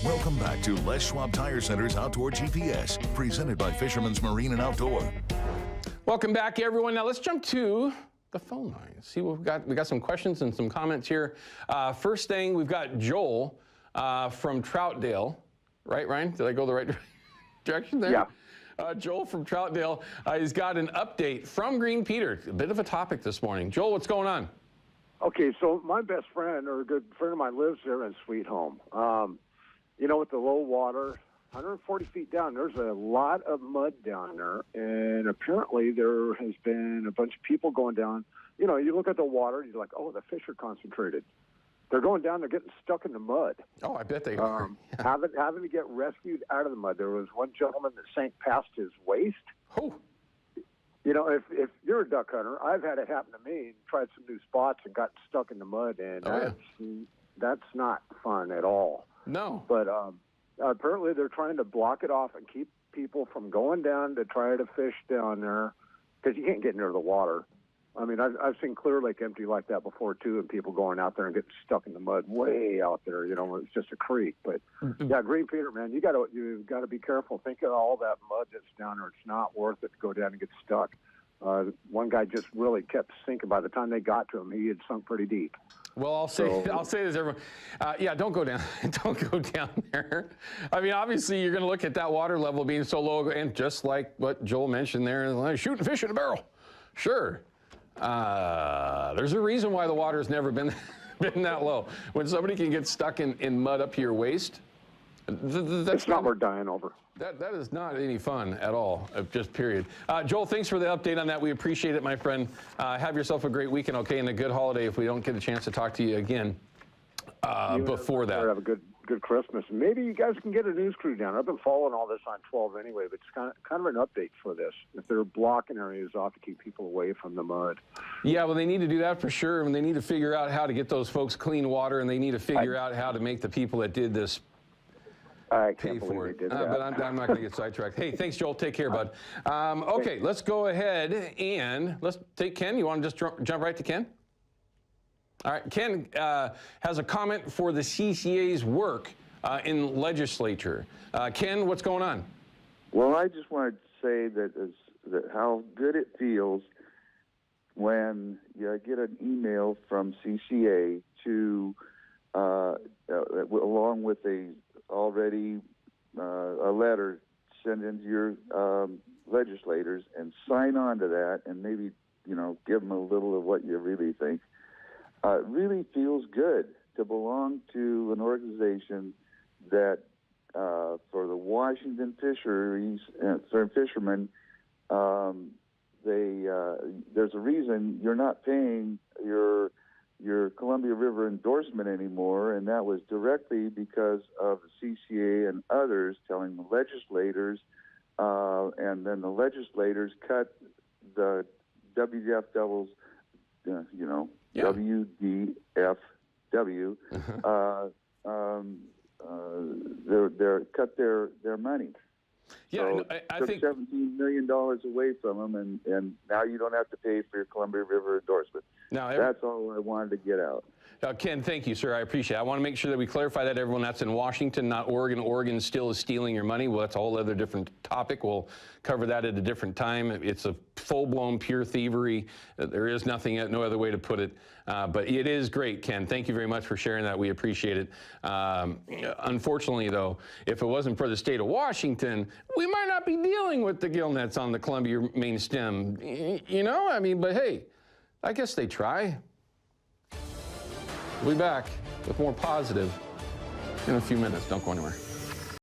Welcome back to Les Schwab Tire Center's Outdoor GPS, presented by Fisherman's Marine and Outdoor. Welcome back, everyone. Now let's jump to the phone line. See what we've got. We got some questions and some comments here. First thing, we've got Joel from Troutdale. Right, Ryan? Did I go the right direction there? Yeah. Joel from Troutdale. He's got an update from Green Peter. A bit of a topic this morning. Joel, what's going on? Okay, so my best friend, or a good friend of mine, lives there in Sweet Home. You know, with the low water, 140 feet down, there's a lot of mud down there, and apparently there has been a bunch of people going down. You know, you look at the water, you're like, oh, the fish are concentrated. They're going down, they're getting stuck in the mud. Oh, I bet they are. having to get rescued out of the mud. There was one gentleman that sank past his waist. Oh. You know, if you're a duck hunter, I've had it happen to me and tried some new spots and got stuck in the mud, and that's not fun at all. No. But apparently they're trying to block it off and keep people from going down to try to fish down there because you can't get near the water. I mean, I've seen Clear Lake empty like that before, too, and people going out there and getting stuck in the mud way out there, you know, it's just a creek. But, yeah, Green Peter, man, you've got to be careful. Think of all that mud that's down there. It's not worth it to go down and get stuck. One guy just really kept sinking. By the time they got to him, he had sunk pretty deep. Well, I'll say this, everyone. Yeah, don't go down. Don't go down there. I mean, obviously, you're going to look at that water level being so low, and just like what Joel mentioned there, like shooting fish in a barrel. Sure. There's a reason why the water's never been that low. When somebody can get stuck in mud up to your waist, that's not worth dying over. That is not any fun at all, just period. Joel, thanks for the update on that. We appreciate it, my friend. Have yourself a great weekend, okay, and a good holiday if we don't get a chance to talk to you again before that. Have a good Christmas. Maybe you guys can get a news crew down. I've been following all this on 12 anyway, but it's kind of an update for this. If they're blocking areas off to keep people away from the mud. Yeah, well, they need to do that for sure, and they need to figure out how to get those folks clean water, and they need to figure out how to make the people that did this I can't believe they did that. But I'm not going to get sidetracked. Hey, thanks, Joel. Take care, bud. Okay, let's go ahead and let's take Ken. You want to just jump right to Ken? All right, Ken has a comment for the CCA's work in legislature. Ken, what's going on? Well, I just wanted to say that how good it feels when you get an email from CCA to along with a letter send into your legislators and sign on to that, and maybe give them a little of what you really think. It really feels good to belong to an organization that for the Washington fisheries fishermen, there's a reason you're not paying your Columbia River endorsement anymore, and that was directly because of the CCA and others telling the legislators, and then the legislators cut the WDF doubles, WDFW, cut their money. Yeah, so no, I took think $17 million away from them, and now you don't have to pay for your Columbia River endorsement. That's all I wanted to get out. Ken, thank you, sir. I appreciate it. I want to make sure that we clarify that, everyone. That's in Washington, not Oregon. Oregon still is stealing your money. Well, that's a whole other different topic. We'll cover that at a different time. It's a full-blown pure thievery. There is nothing, no other way to put it. But it is great, Ken. Thank you very much for sharing that. We appreciate it. Unfortunately, though, if it wasn't for the state of Washington, we might not be dealing with the gill nets on the Columbia main stem. I mean, but hey, I guess they try. We'll be back with more positive in a few minutes. Don't go anywhere.